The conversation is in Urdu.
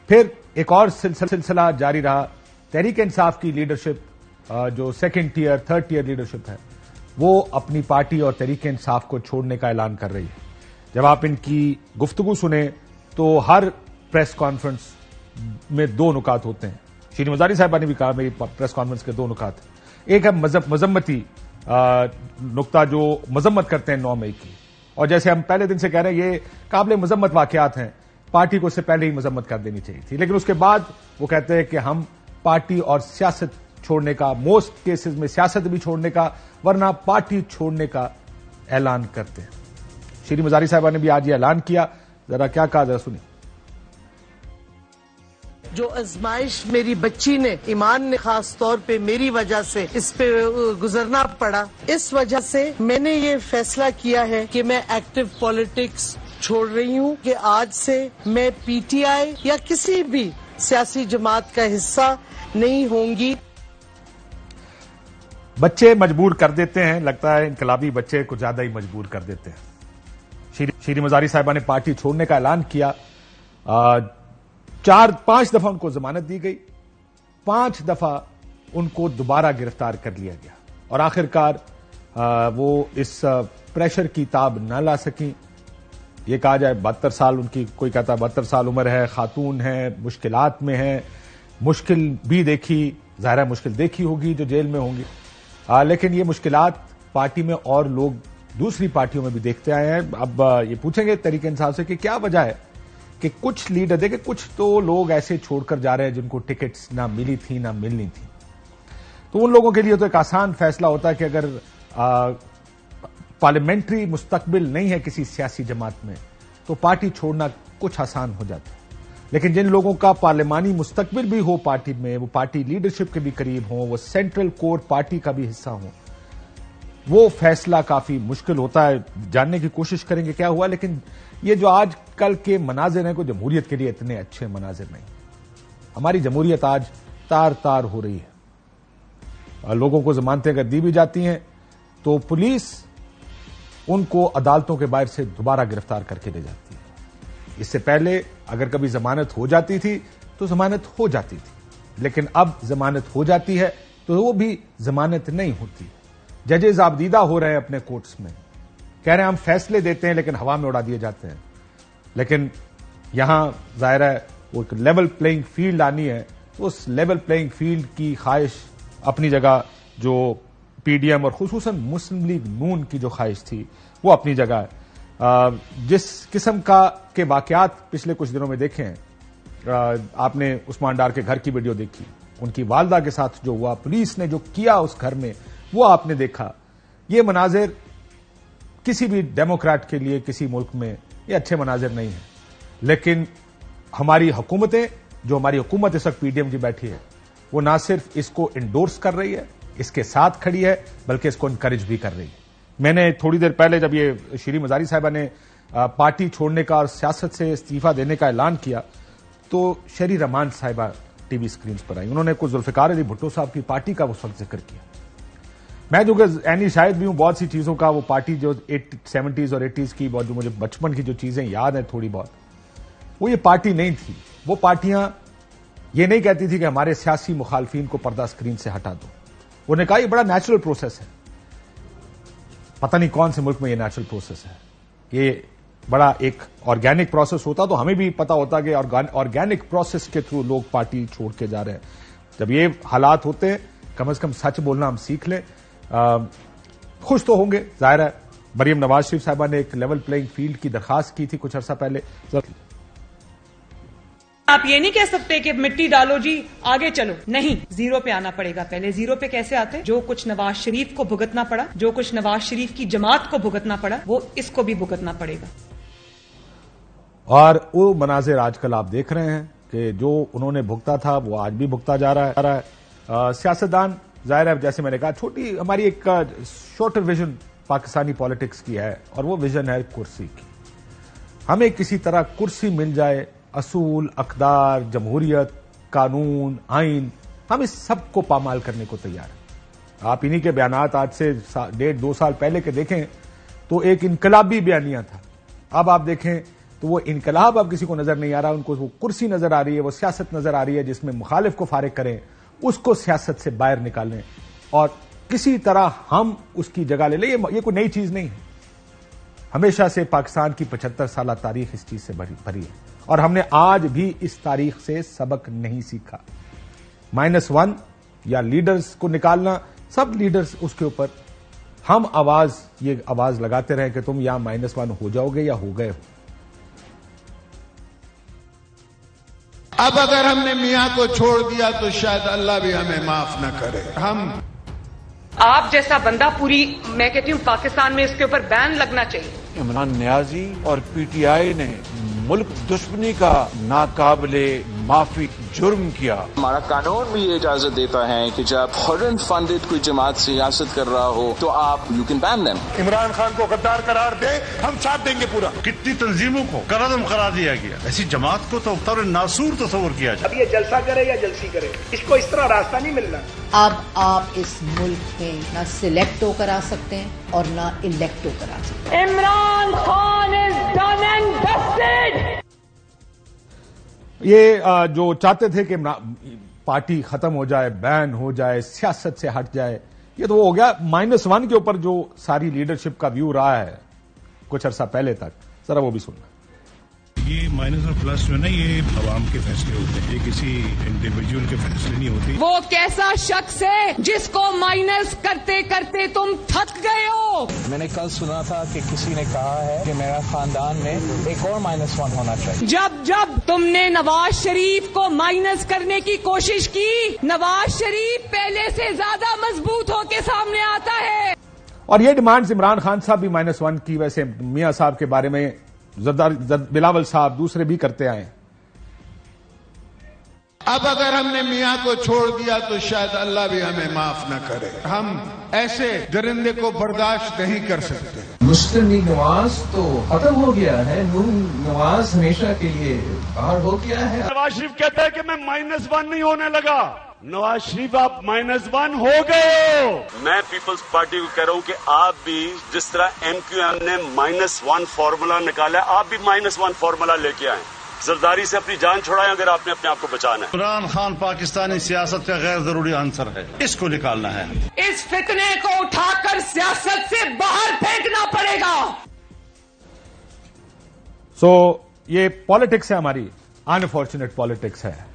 پھر ایک اور سلسلہ جاری رہا. تحریک انصاف کی لیڈرشپ جو second tier third tier leadership ہے وہ اپنی پارٹی اور تحریک انصاف کو چھوڑنے کا اعلان کر رہی ہے. جب آپ ان کی گفتگو سنیں تو ہر پریس کانفرنس میں دو نکات ہوتے ہیں. شیریں مزاری صاحبہ نے بھی کہا میری پریس کانفرنس کے دو نکات. ایک ہے مذمتی نقطہ جو مذمت کرتے ہیں 9 مئی کی, اور جیسے ہم پہلے دن سے کہہ رہے ہیں یہ قابل مذمت واقعات ہیں, پارٹی کو اس سے پہلے ہی مذمت کر دینی چاہیے تھی. لیکن اس کے بعد وہ کہتے ہیں کہ ہم پارٹی اور سیاست چھوڑنے کا, موسٹ کیسز میں سیاست بھی چھوڑنے کا ورنہ پارٹی چھوڑنے کا اعلان کرتے ہیں. شیریں مزاری صاحبہ نے بھی آج یہ اعلان کیا, ذرا کیا کہا ذرا سنیں. جو آزمائش میری بچی نے, ایمان نے خاص طور پہ میری وجہ سے اس پہ گزرنا پڑا, اس وجہ سے میں نے یہ فیصلہ کیا ہے کہ میں ایکٹیو پالیٹکس چھوڑ رہی ہوں کہ آج سے میں پی ٹی آئی یا کسی بھی سیاسی جماعت کا حصہ نہیں ہوں گی. بچے مجبور کر دیتے ہیں, لگتا ہے انقلابی بچے کو زیادہ ہی مجبور کر دیتے ہیں. شیریں مزاری صاحبہ نے پارٹی چھوڑنے کا اعلان کیا. 4-5 دفعہ ان کو ضمانت دی گئی, 5 دفعہ ان کو دوبارہ گرفتار کر لیا گیا, اور آخرکار وہ اس پریشر کی تاب نہ لا سکیں. یہ کہا جائے 72 سال ان کی, کوئی کہتا 72 سال عمر ہے, خاتون ہے, مشکلات میں ہے, مشکل بھی دیکھی, ظاہر مشکل دیکھی ہوگی جو جیل میں ہوں گی, لیکن یہ مشکلات پارٹی میں اور لوگ دوسری پارٹیوں میں بھی دیکھتے آئے ہیں. اب یہ پوچھیں گے تحریک انصاف سے کہ کیا وجہ ہے کہ کچھ لیڈر دیکھیں, کچھ تو لوگ ایسے چھوڑ کر جا رہے ہیں جن کو ٹکٹس نہ ملی تھی نہ ملنی تھی. تو ان لوگوں کے لیے تو ایک آسان فیصلہ ہوتا ہے کہ اگر پارلیمنٹری مستقبل نہیں ہے کسی سیاسی جماعت میں تو پارٹی چھوڑنا کچھ آسان ہو جاتا ہے. لیکن جن لوگوں کا پارلیمانی مستقبل بھی ہو پارٹی میں, وہ پارٹی لیڈرشپ کے بھی قریب ہوں, وہ سینٹرل کور پارٹی کا بھی حصہ ہوں, وہ فیصلہ کافی مشکل ہوتا ہے. جاننے کی کوشش کریں گے کیا ہوا, لیکن یہ جو آج کل کے مناظر ہیں کوئی جمہوریت کے لیے اتنے اچھے مناظر نہیں. ہماری جمہوریت آج تار تار ہو رہی ہے. لوگوں کو ضمانتیں اگر دی بھی جاتی ہیں تو پولیس ان کو عدالتوں کے باہر سے دوبارہ گرفتار کر کے لے جاتی ہے. اس سے پہلے اگر کبھی ضمانت ہو جاتی تھی تو ضمانت ہو جاتی تھی, لیکن اب ضمانت ہو جاتی ہے تو وہ بھی ضمانت نہیں ہوتی. ججز آبدیدہ ہو رہے ہیں اپنے کورٹس میں, کہہ رہے ہیں ہم فیصلے دیتے ہیں لیکن ہوا میں اڑا دیے جاتے ہیں. لیکن یہاں ظاہر ہے وہ ایک لیول پلئنگ فیلڈ آنی ہے, تو اس لیول پلئنگ فیلڈ کی خواہش اپنی جگہ, جو پی ڈی ایم اور خصوصاً مسلم لیگ نون کی جو خواہش تھی وہ اپنی جگہ ہے. جس قسم کے واقعات پچھلے کچھ دنوں میں دیکھے ہیں, آپ نے عثمان ڈار کے گھر کی ویڈیو دیکھی, ان کی والدہ کے ساتھ جو ہوا, پولیس نے جو کیا اس گھر میں وہ آپ نے دیکھا. یہ مناظر کسی بھی ڈیموکریٹ کے لیے کسی ملک میں یہ اچھے مناظر نہیں ہیں. لیکن ہماری حکومتیں, جو ہماری حکومت اس وقت پی ڈی ایم کی بیٹھی ہے, وہ نہ صرف اس کو انڈورس کر رہی ہے, اس کے ساتھ کھڑی ہے, بلکہ اس کو انکریج بھی کر رہی ہے. میں نے تھوڑی دیر پہلے جب یہ شیریں مزاری صاحبہ نے پارٹی چھوڑنے کا اور سیاست سے استعفیٰ دینے کا اعلان کیا تو شہری رحمان صاحبہ ٹی وی سکرینز پر آئی. انہوں نے کچھ ذوالفقار علی بھٹو صاحب کی پارٹی کا اس وقت ذکر کیا. میں جو کہ اینی شاہد بھی ہوں بہت سی چیزوں کا, وہ پارٹی جو 70s اور 80s کی, جو مجھے بچپن کی جو چیزیں یاد ہیں تھوڑی بہت, وہ یہ پارٹی نہیں تھی. وہ پارٹیاں یہ نہیں کہتی تھی کہ ہمارے سیاسی مخالفین کو پردہ اسکرین سے ہٹا دو. انہوں نے کہا یہ بڑا نیچرل پروسیس ہے. پتہ نہیں کون سے ملک میں یہ نیچرل پروسیس ہے. یہ بڑا ایک آرگینک پروسیس ہوتا تو ہمیں بھی پتا ہوتا کہ آرگینک پروسیس کے تھرو لوگ پارٹی چھوڑ کے جا رہے ہیں. جب یہ حالات ہوتے ہیں کم از کم سچ بولنا ہم سیکھ لیں. خوش تو ہوں گے, ظاہر ہے. مریم نواز شریف صاحبہ نے ایک لیول پلئنگ فیلڈ کی درخواست کی تھی کچھ عرصہ پہلے. آپ یہ نہیں کہہ سکتے کہ مٹی ڈالو جی آگے چلو, نہیں, زیرو پہ آنا پڑے گا. پہلے زیرو پہ کیسے آتے؟ جو کچھ نواز شریف کو بھگتنا پڑا, جو کچھ نواز شریف کی جماعت کو بھگتنا پڑا, وہ اس کو بھی بھگتنا پڑے گا. اور وہ مناظر آج کل آپ دیکھ رہے ہیں کہ جو انہوں نے بھگتا تھا وہ آج بھی بھگتا جا رہا ہے. سیاستدان ظاہر ہے, جیسے میں نے کہا, چھوٹی ہماری ایک شارٹر ویژن پاکستانی پالیٹکس کی ہے, اور وہ ویژن ہے کرسی کی. ہمیں کسی طرح کرسی مل جائے, اصول, اقدار, جمہوریت, قانون, آئین, ہم اس سب کو پامال کرنے کو تیار ہیں. آپ انہی کے بیانات آج سے 1.5-2 سال پہلے کے دیکھیں تو ایک انقلابی بیانیہ تھا. اب آپ دیکھیں تو وہ انقلاب اب کسی کو نظر نہیں آ رہا. ان کو وہ کرسی نظر آ رہی ہے, وہ سیاست نظر آ رہی ہے جس میں مخالف کو فارغ کریں, اس کو سیاست سے باہر نکالیں اور کسی طرح ہم اس کی جگہ لے لیں. یہ کوئی نئی چیز نہیں ہے. ہمیشہ سے پاکستان کی 75 سالہ تاریخ اس چیز سے بھری ہے اور ہم نے آج بھی اس تاریخ سے سبق نہیں سیکھا. -1 یا لیڈرز کو نکالنا, سب لیڈرز اس کے اوپر ہم یہ آواز لگاتے رہیں کہ تم یا -1 ہو جاؤ گے یا ہو گئے ہو. اب اگر ہم نے میاں کو چھوڑ دیا تو شاید اللہ بھی ہمیں معاف نہ کرے. ہم آپ جیسا بندہ پوری میں کہتی ہوں پاکستان میں اس کے اوپر بین لگنا چاہیے. عمران نیازی اور پی ٹی آئی نے ملک دشمنی کا ناقابل معافی جرم کیا. ہمارا قانون بھی یہ اجازت دیتا ہے کہ جب فورن فنڈڈ کوئی جماعت سیاست کر رہا ہو تو آپ you can been them. Imran Khan کو غدار قرار دے, ہم ساتھ دیں گے پورا. کتنی تنظیموں کو قرآن قرار دیا گیا, ایسی جماعت کو تو طور ناسور تصور کیا جائے. اب یہ جلسہ کرے یا جلسی کرے, اس کو اس طرح راستہ نہیں ملنا. اب آپ اس ملک میں نہ سلیکٹ ہو کر آ سکتے ہیں اور نہ الیکٹ ہو کر آ سکتے ہیں. Imran Khan is done and dusted. یہ جو چاہتے تھے کہ پارٹی ختم ہو جائے, بین ہو جائے, سیاست سے ہٹ جائے, یہ تو وہ ہو گیا. -1 کے اوپر جو ساری لیڈرشپ کا ویو رہا ہے کچھ عرصہ پہلے تک, ذرا وہ بھی سننا. یہ مائنس اور پلس جو ہے نا, یہ عوام کے فیصلے ہوتے ہیں, یہ کسی انڈیویجول کے فیصلے نہیں ہوتے. وہ کیسا شخص ہے جس کو مائنس کرتے کرتے تم تھک گئے ہو. میں نے کل سنا تھا کہ کسی نے کہا ہے کہ میرا خاندان میں ایک اور -1 ہونا چاہیے. جب تم نے نواز شریف کو مائنس کرنے کی کوشش کی, نواز شریف پہلے سے زیادہ مضبوط ہو کے سامنے آتا ہے. اور یہ ڈیمانڈز عمران خان صاحب بھی -1 کی, ویسے میاں صاحب کے بارے میں بلاول صاحب دوسرے بھی کرتے آئے. اب اگر ہم نے میاں کو چھوڑ دیا تو شاید اللہ بھی ہمیں معاف نہ کرے. ہم ایسے درندے کو برداشت نہیں کر سکتے. مسلم لیگ نواز تو ختم ہو گیا ہے, نواز ہمیشہ کے لیے باہر ہو گیا ہے. نواز شریف کہتا ہے کہ میں -1 نہیں ہونے لگا. نواز شریف آپ -1 ہو گئے ہو. میں پیپلز پارٹی کو کہہ رہا ہوں کہ آپ بھی جس طرح MQM نے -1 فارمولا نکالا, آپ بھی -1 فارمولا لے کے آئیں. زرداری سے اپنی جان چھڑائیں اگر آپ نے اپنے آپ کو بچانا ہے. عمران خان پاکستانی سیاست کا غیر ضروری عنصر ہے, اس کو نکالنا ہے. اس فتنے کو اٹھا کر سیاست سے باہر پھینکنا پڑے گا. یہ پالیٹکس ہے ہماری, انفارچونیٹ پالیٹکس ہے.